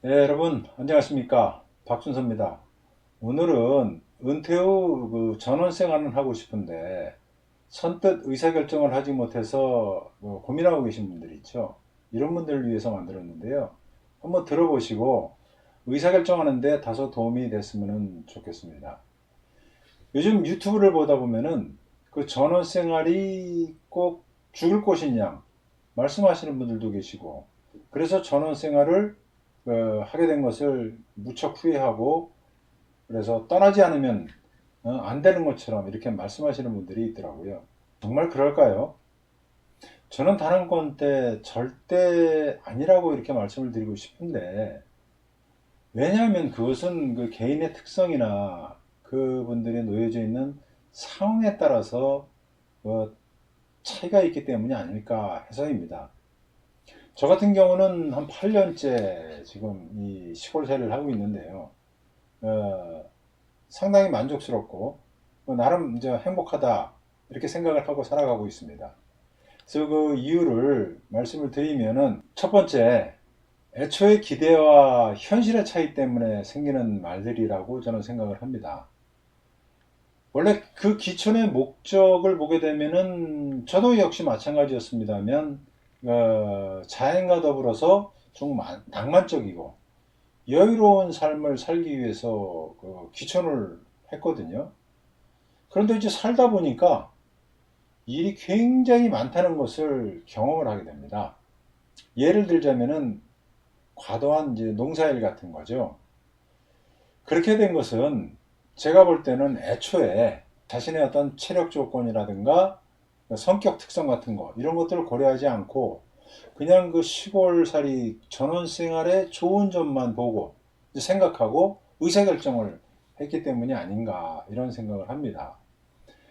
네, 여러분 안녕하십니까, 박준서입니다. 오늘은 은퇴 후 전원생활은 하고 싶은데 선뜻 의사결정을 하지 못해서 고민하고 계신 분들이 있죠. 이런 분들을 위해서 만들었는데요. 한번 들어보시고 의사결정하는데 다소 도움이 됐으면 좋겠습니다. 요즘 유튜브를 보다 보면은 그 전원생활이 꼭 죽을 것이냐 말씀하시는 분들도 계시고, 그래서 전원생활을 하게 된 것을 무척 후회하고, 그래서 떠나지 않으면 안 되는 것처럼 이렇게 말씀하시는 분들이 있더라고요. 정말 그럴까요? 저는 단 한 건 때 절대 아니라고 이렇게 말씀을 드리고 싶은데, 왜냐하면 그것은 그 개인의 특성이나 그분들이 놓여져 있는 상황에 따라서 뭐 차이가 있기 때문이 아닐까 해서입니다. 저 같은 경우는 한 8년째 지금 이 시골살이를 하고 있는데요. 어, 상당히 만족스럽고 나름 이제 행복하다 이렇게 생각을 하고 살아가고 있습니다. 그래서 그 이유를 말씀을 드리면은, 첫 번째, 애초에 기대와 현실의 차이 때문에 생기는 말들이라고 저는 생각을 합니다. 원래 그 기촌의 목적을 보게 되면은 저도 역시 마찬가지였습니다면, 자연과 더불어서 좀 낭만적이고 여유로운 삶을 살기 위해서 그 기촌을 했거든요. 그런데 이제 살다 보니까 일이 굉장히 많다는 것을 경험을 하게 됩니다. 예를 들자면은 과도한 이제 농사일 같은 거죠. 그렇게 된 것은 제가 볼 때는 애초에 자신의 어떤 체력 조건이라든가 성격 특성 같은 거 이런 것들을 고려하지 않고 그냥 그 시골살이 전원 생활의 좋은 점만 보고 생각하고 의사결정을 했기 때문이 아닌가 이런 생각을 합니다.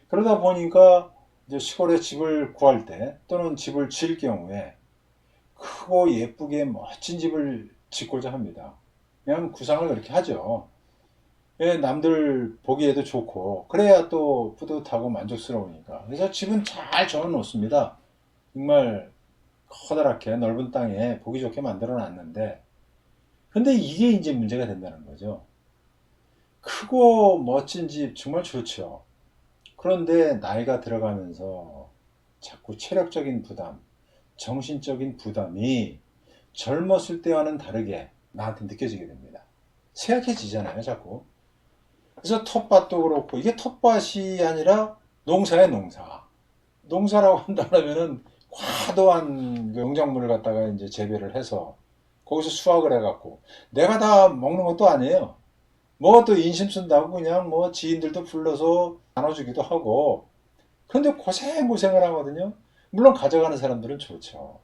그러다 보니까 이제 시골에 집을 구할 때 또는 집을 지을 경우에 크고 예쁘게 멋진 집을 짓고자 합니다. 그냥 구상을 그렇게 하죠. 예, 남들 보기에도 좋고 그래야 또 뿌듯하고 만족스러우니까. 그래서 집은 잘 지어 놓습니다. 정말 커다랗게 넓은 땅에 보기 좋게 만들어 놨는데, 근데 이게 이제 문제가 된다는 거죠. 크고 멋진 집 정말 좋죠. 그런데 나이가 들어가면서 자꾸 체력적인 부담, 정신적인 부담이 젊었을 때와는 다르게 나한테 느껴지게 됩니다. 쇠약해지잖아요, 자꾸. 그래서 텃밭도 그렇고, 이게 텃밭이 아니라 농사의 농사. 농사라고 한다면은 과도한 그 농작물을 갖다가 이제 재배를 해서 거기서 수확을 해갖고 내가 다 먹는 것도 아니에요. 뭐 또 인심 쓴다고 그냥 뭐 지인들도 불러서 나눠주기도 하고, 그런데 고생고생을 하거든요. 물론 가져가는 사람들은 좋죠.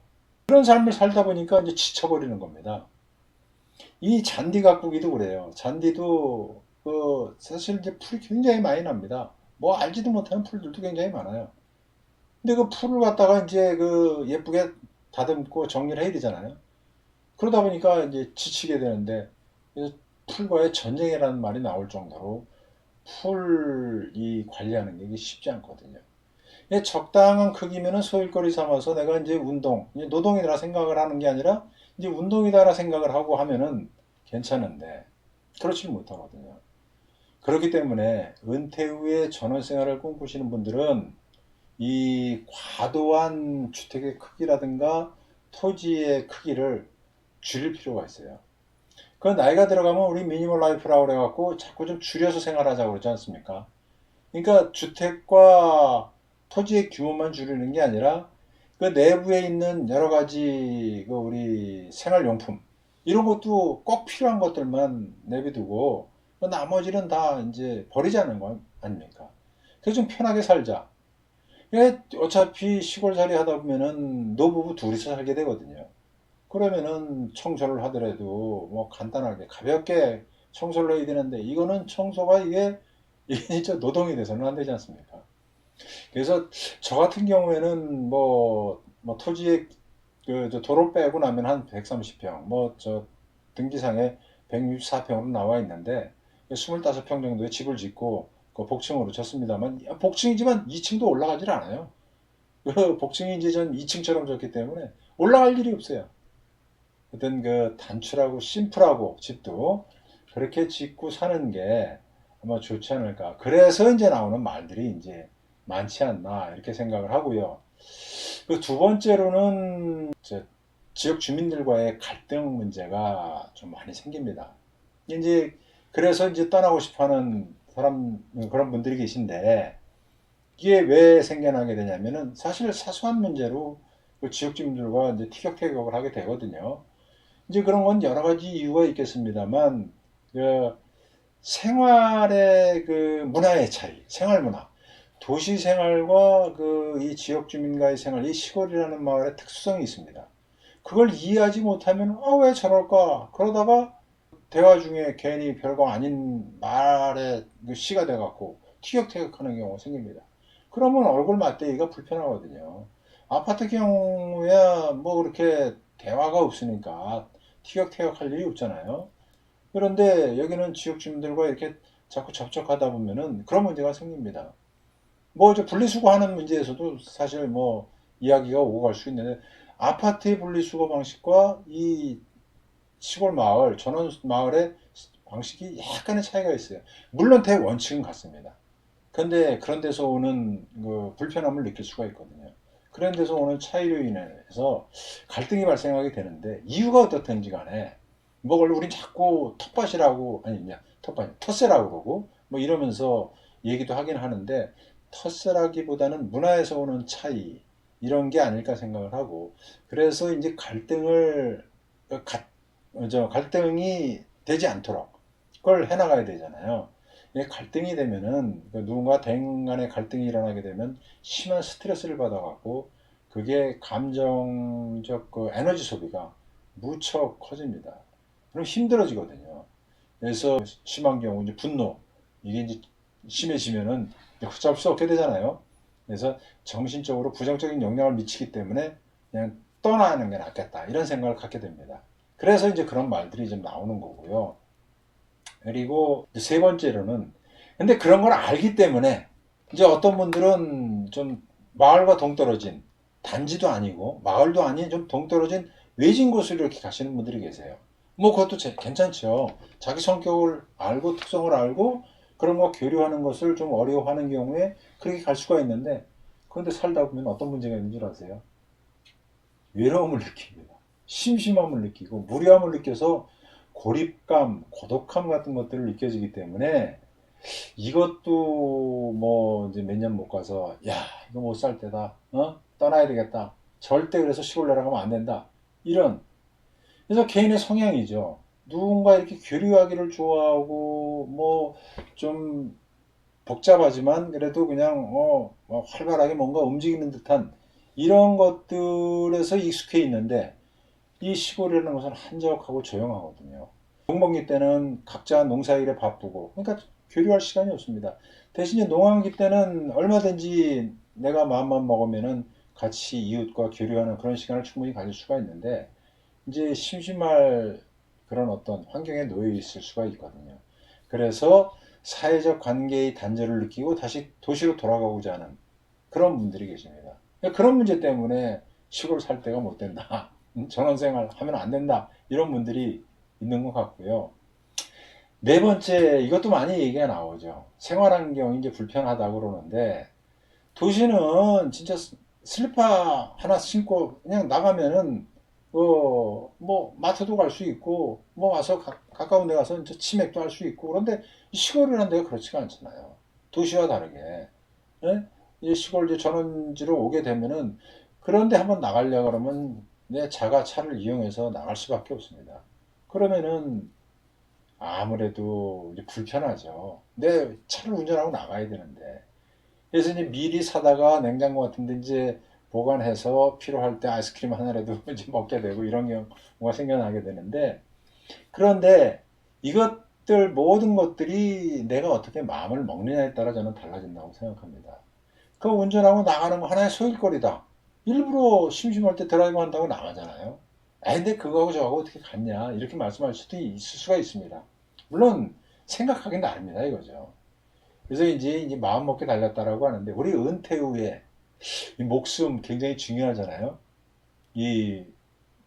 그런 삶을 살다 보니까 이제 지쳐버리는 겁니다. 이 잔디 가꾸기도 그래요. 잔디도 그 사실 이제 풀이 굉장히 많이 납니다. 뭐 알지도 못하는 풀들도 굉장히 많아요. 근데 그 풀을 갖다가 이제 그 예쁘게 다듬고 정리를 해야 되잖아요. 그러다 보니까 이제 지치게 되는데, 풀과의 전쟁이라는 말이 나올 정도로 풀이 관리하는 게 쉽지 않거든요. 적당한 크기면은 소일거리 삼아서 내가 이제 운동, 이제 노동이라 생각을 하는 게 아니라 이제 운동이다라 생각을 하고 하면은 괜찮은데 그렇지 못하거든요. 그렇기 때문에 은퇴 후에 전원생활을 꿈꾸시는 분들은 이 과도한 주택의 크기라든가 토지의 크기를 줄일 필요가 있어요. 그 나이가 들어가면 우리 미니멀 라이프라고 그래갖고 자꾸 좀 줄여서 생활하자고 그러지 않습니까? 그러니까 주택과 토지의 규모만 줄이는 게 아니라 그 내부에 있는 여러 가지 그 우리 생활용품 이런 것도 꼭 필요한 것들만 내비두고 그 나머지는 다 이제 버리자는 거 아닙니까? 그래서 좀 편하게 살자. 어차피 시골살이 하다 보면은 노부부 둘이서 살게 되거든요. 그러면은 청소를 하더라도 뭐 간단하게 가볍게 청소를 해야 되는데, 이거는 청소가 이게 진짜 노동이 돼서는 안 되지 않습니까? 그래서 저 같은 경우에는 뭐 토지에 그 도로 빼고 나면 한 130평, 뭐 저 등기상에 164평으로 나와 있는데 25평 정도의 집을 짓고 그 복층으로 졌습니다만, 복층이지만 2층도 올라가질 않아요. 그 복층이 이제 전 2층처럼 졌기 때문에 올라갈 일이 없어요. 어떤 그 단출하고 심플하고 집도 그렇게 짓고 사는 게 아마 좋지 않을까. 그래서 이제 나오는 말들이 이제 많지 않나 이렇게 생각을 하고요. 그 두 번째로는 지역 주민들과의 갈등 문제가 좀 많이 생깁니다. 이제 그래서 이제 떠나고 싶어하는 사람 그런 분들이 계신데 이게 왜 생겨나게 되냐면은 사실 사소한 문제로 그 지역 주민들과 이제 티격태격을 하게 되거든요. 이제 그런 건 여러 가지 이유가 있겠습니다만 그 생활의 그 문화의 차이, 생활 문화, 도시 생활과 그 이 지역 주민과의 생활, 이 시골이라는 마을의 특수성이 있습니다. 그걸 이해하지 못하면 왜 저럴까? 그러다가 대화 중에 괜히 별거 아닌 말에 그 시가 돼갖고 티격태격하는 경우가 생깁니다. 그러면 얼굴 맞대기가 불편하거든요. 아파트 경우야 뭐 그렇게 대화가 없으니까 티격태격할 일이 없잖아요. 그런데 여기는 지역 주민들과 이렇게 자꾸 접촉하다 보면은 그런 문제가 생깁니다. 뭐 이제 분리수거하는 문제에서도 사실 뭐 이야기가 오고 갈 수 있는데 아파트의 분리수거 방식과 이 시골 마을, 전원 마을의 방식이 약간의 차이가 있어요. 물론 대원칙은 같습니다. 그런데 그런 데서 오는 그 불편함을 느낄 수가 있거든요. 그런 데서 오는 차이로 인해서 갈등이 발생하게 되는데 이유가 어떻든지 간에 뭐 우린 자꾸 텃밭이라고 아니냐 텃밭 텃세라고 그러고 뭐 이러면서 얘기도 하긴 하는데 텃세라기보다는 문화에서 오는 차이 이런 게 아닐까 생각을 하고 그래서 이제 갈등이 되지 않도록 그걸 해나가야 되잖아요. 갈등이 되면은 누군가 대인 간의 갈등이 일어나게 되면 심한 스트레스를 받아갖고 그게 감정적 그 에너지 소비가 무척 커집니다. 그럼 힘들어지거든요. 그래서 심한 경우 이제 분노 이게 이제 심해지면은 걷잡을 수 없게 되잖아요. 그래서 정신적으로 부정적인 영향을 미치기 때문에 그냥 떠나는 게 낫겠다 이런 생각을 갖게 됩니다. 그래서 이제 그런 말들이 좀 나오는 거고요. 그리고 세 번째로는 근데 그런 걸 알기 때문에 이제 어떤 분들은 좀 마을과 동떨어진 단지도 아니고 마을도 아닌 좀 동떨어진 외진 곳으로 이렇게 가시는 분들이 계세요. 뭐 그것도 괜찮죠. 자기 성격을 알고 특성을 알고 그런 거 교류하는 것을 좀 어려워하는 경우에 그렇게 갈 수가 있는데 그런데 살다 보면 어떤 문제가 있는 줄 아세요? 외로움을 느낍니다. 심심함을 느끼고 무료함을 느껴서 고립감, 고독함 같은 것들을 느껴지기 때문에 이것도 뭐 이제 몇 년 못 가서 야 이거 못 살 때다 떠나야 되겠다 절대 그래서 시골 내려가면 안 된다 이런 그래서 개인의 성향이죠. 누군가 이렇게 교류하기를 좋아하고 뭐 좀 복잡하지만 그래도 그냥 뭐 활발하게 뭔가 움직이는 듯한 이런 것들에서 익숙해 있는데 이 시골이라는 것은 한적하고 조용하거든요. 농번기 때는 각자 농사일에 바쁘고 그러니까 교류할 시간이 없습니다. 대신에 농한기 때는 얼마든지 내가 마음만 먹으면은 같이 이웃과 교류하는 그런 시간을 충분히 가질 수가 있는데 이제 심심할 그런 어떤 환경에 놓여 있을 수가 있거든요. 그래서 사회적 관계의 단절을 느끼고 다시 도시로 돌아가고자 하는 그런 분들이 계십니다. 그런 문제 때문에 시골 살 때가 못 된다. 전원생활 하면 안 된다. 이런 분들이 있는 것 같고요. 네 번째, 이것도 많이 얘기가 나오죠. 생활환경이 이제 불편하다고 그러는데, 도시는 진짜 슬리퍼 하나 신고 그냥 나가면은, 뭐, 마트도 갈 수 있고, 뭐 와서 가까운 데 가서 이제 치맥도 할 수 있고, 그런데 시골이라는 데가 그렇지가 않잖아요. 도시와 다르게. 예? 이 시골 이제 전원지로 오게 되면은, 그런데 한번 나가려고 그러면 내 자가차를 이용해서 나갈 수밖에 없습니다. 그러면은 아무래도 이제 불편하죠. 내 차를 운전하고 나가야 되는데. 그래서 이제 미리 사다가 냉장고 같은 데 이제 보관해서 필요할 때 아이스크림 하나라도 이제 먹게 되고 이런 경우가 생겨나게 되는데 그런데 이것들 모든 것들이 내가 어떻게 마음을 먹느냐에 따라 저는 달라진다고 생각합니다. 그 운전하고 나가는 거 하나의 소일거리다. 일부러 심심할 때 드라이브 한다고 나가잖아요. 근데 그거하고 저하고 어떻게 같냐 이렇게 말씀할 수도 있을 수가 있습니다. 물론 생각하기 나름이다 이거죠. 그래서 이제 마음 먹게 달렸다라고 하는데 우리 은퇴 후에 이 목숨 굉장히 중요하잖아요. 이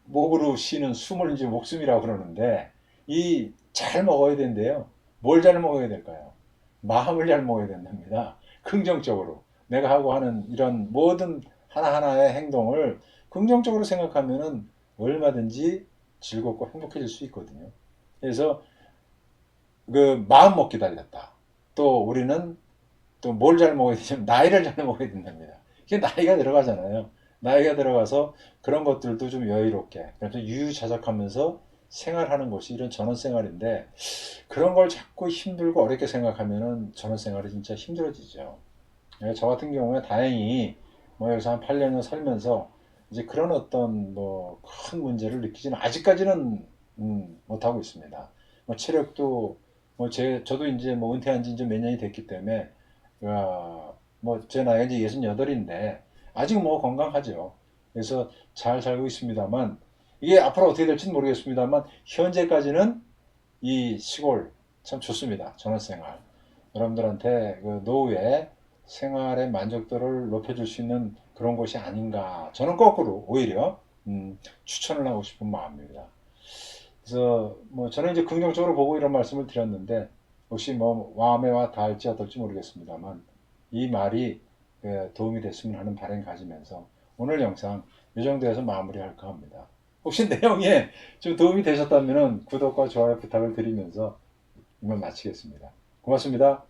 목으로 쉬는 숨을 이제 목숨이라고 그러는데 이 잘 먹어야 된대요. 뭘 잘 먹어야 될까요? 마음을 잘 먹어야 된답니다. 긍정적으로 내가 하고 하는 이런 모든 하나하나의 행동을 긍정적으로 생각하면은 얼마든지 즐겁고 행복해질 수 있거든요. 그래서 그 마음 먹기 달렸다. 또 우리는 또 뭘 잘 먹어야 되냐면 나이를 잘 먹어야 된답니다. 이게 나이가 들어가잖아요. 나이가 들어가서 그런 것들도 좀 여유롭게 그래서 유유자적하면서 생활하는 것이 이런 전원생활인데 그런 걸 자꾸 힘들고 어렵게 생각하면은 전원생활이 진짜 힘들어지죠. 저 같은 경우에 다행히 뭐 여기서 한 8년을 살면서 이제 그런 어떤 뭐 큰 문제를 느끼지는 아직까지는 못하고 있습니다. 뭐 체력도 뭐 저도 이제 뭐 은퇴한 지 이제 몇 년이 됐기 때문에 뭐 제 나이가 이제 68인데 아직 뭐 건강하죠. 그래서 잘 살고 있습니다만 이게 앞으로 어떻게 될지는 모르겠습니다만 현재까지는 이 시골 참 좋습니다. 전원생활. 여러분들한테 그 노후에 생활의 만족도를 높여줄 수 있는 그런 곳이 아닌가. 저는 거꾸로 오히려 추천을 하고 싶은 마음입니다. 그래서 뭐 저는 이제 긍정적으로 보고 이런 말씀을 드렸는데 혹시 뭐 마음에 와 닿을지 어떨지 모르겠습니다만 이 말이 도움이 됐으면 하는 바람 가지면서 오늘 영상 이 정도에서 마무리할까 합니다. 혹시 내용에 좀 도움이 되셨다면 구독과 좋아요 부탁을 드리면서 이만 마치겠습니다. 고맙습니다.